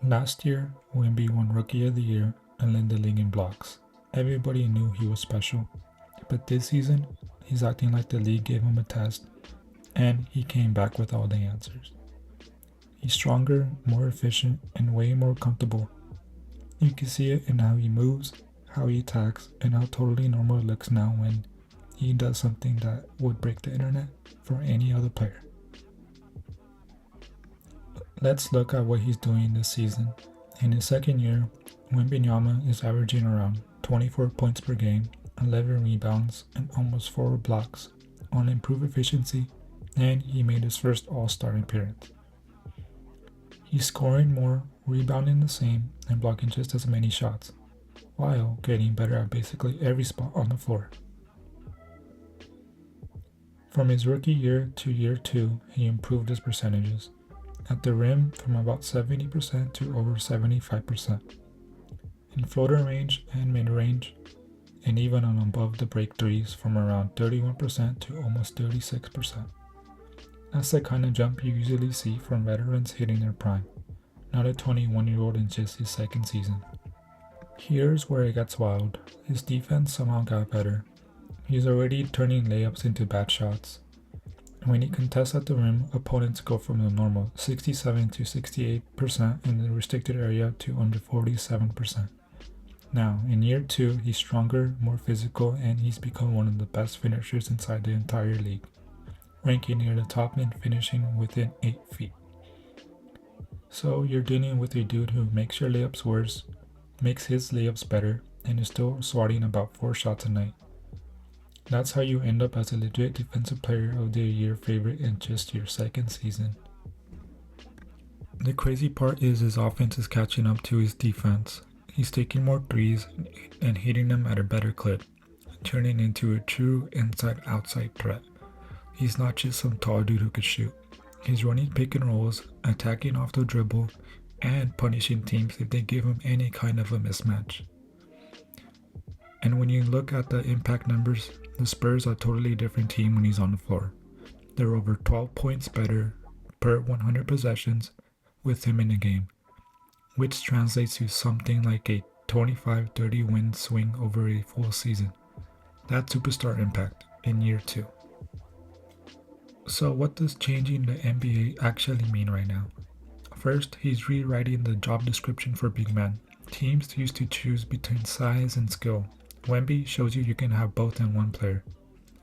Last year, Wemby won Rookie of the Year and led the league in blocks. Everybody knew he was special. But this season, he's acting like the league gave him a test, and he came back with all the answers. He's stronger, more efficient, and way more comfortable. You can see it in how he moves, how he attacks, and how totally normal it looks now when he does something that would break the internet for any other player. Let's look at what he's doing this season. In his second year, Wembanyama is averaging around 24 points per game, 11 rebounds, and almost 4 blocks on improved efficiency, and he made his first All-Star appearance. He's scoring more, rebounding the same, and blocking just as many shots, while getting better at basically every spot on the floor. From his rookie year to year 2, he improved his percentages. At the rim from about 70% to over 75%. In floater range and mid-range, and even on above the break threes from around 31% to almost 36%. That's the kind of jump you usually see from veterans hitting their prime, not a 21-year-old in just his second season. Here's where it gets wild. His defense somehow got better. He's already turning layups into bad shots. When he contests at the rim, opponents go from the normal 67 to 68% in the restricted area to under 47%. Now, in year 2, he's stronger, more physical, and he's become one of the best finishers inside the entire league, ranking near the top and finishing within 8 feet. So you're dealing with a dude who makes your layups worse, makes his layups better, and is still swatting about 4 shots a night. That's how you end up as a legit Defensive Player of the Year favorite in just your second season. The crazy part is his offense is catching up to his defense. He's taking more threes and hitting them at a better clip, turning into a true inside-outside threat. He's not just some tall dude who could shoot. He's running pick and rolls, attacking off the dribble, and punishing teams if they give him any kind of a mismatch. And when you look at the impact numbers, the Spurs are a totally different team when he's on the floor. They're over 12 points better per 100 possessions with him in the game, which translates to something like a 25-30 win swing over a full season. That's superstar impact in year 2. So what does changing the NBA actually mean right now? First, he's rewriting the job description for big man. Teams used to choose between size and skill. Wemby shows you can have both in one player.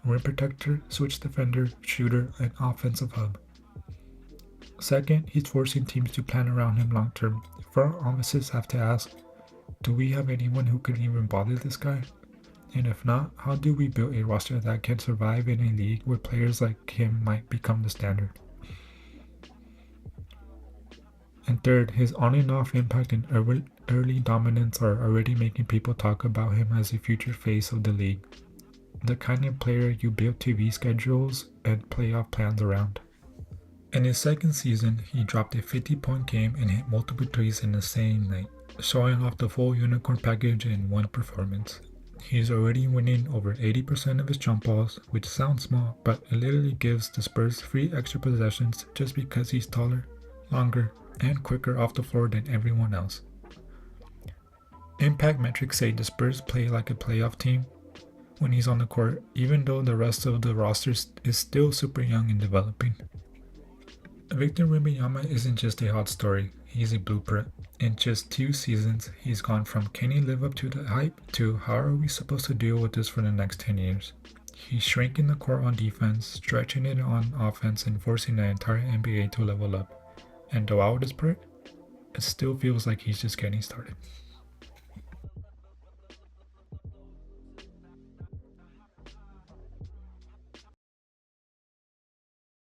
Rim protector, switch defender, shooter, and offensive hub. Second, he's forcing teams to plan around him long term. Front offices have to ask, do we have anyone who can even bother this guy? And if not, how do we build a roster that can survive in a league where players like him might become the standard? And third, his on and off impact and early dominance are already making people talk about him as a future face of the league. The kind of player you build TV schedules and playoff plans around. In his second season, he dropped a 50-point game and hit multiple threes in the same night, showing off the full unicorn package in one performance. He's already winning over 80% of his jump balls, which sounds small, but it literally gives the Spurs free extra possessions just because he's taller, longer, and quicker off the floor than everyone else. Impact metrics say the Spurs play like a playoff team when he's on the court, even though the rest of the roster is still super young and developing. Victor Wembanyama isn't just a hot story, he's a blueprint. In just 2 seasons, he's gone from can he live up to the hype to how are we supposed to deal with this for the next 10 years. He's shrinking the court on defense, stretching it on offense, and forcing the entire NBA to level up. And the wildest part, it still feels like he's just getting started.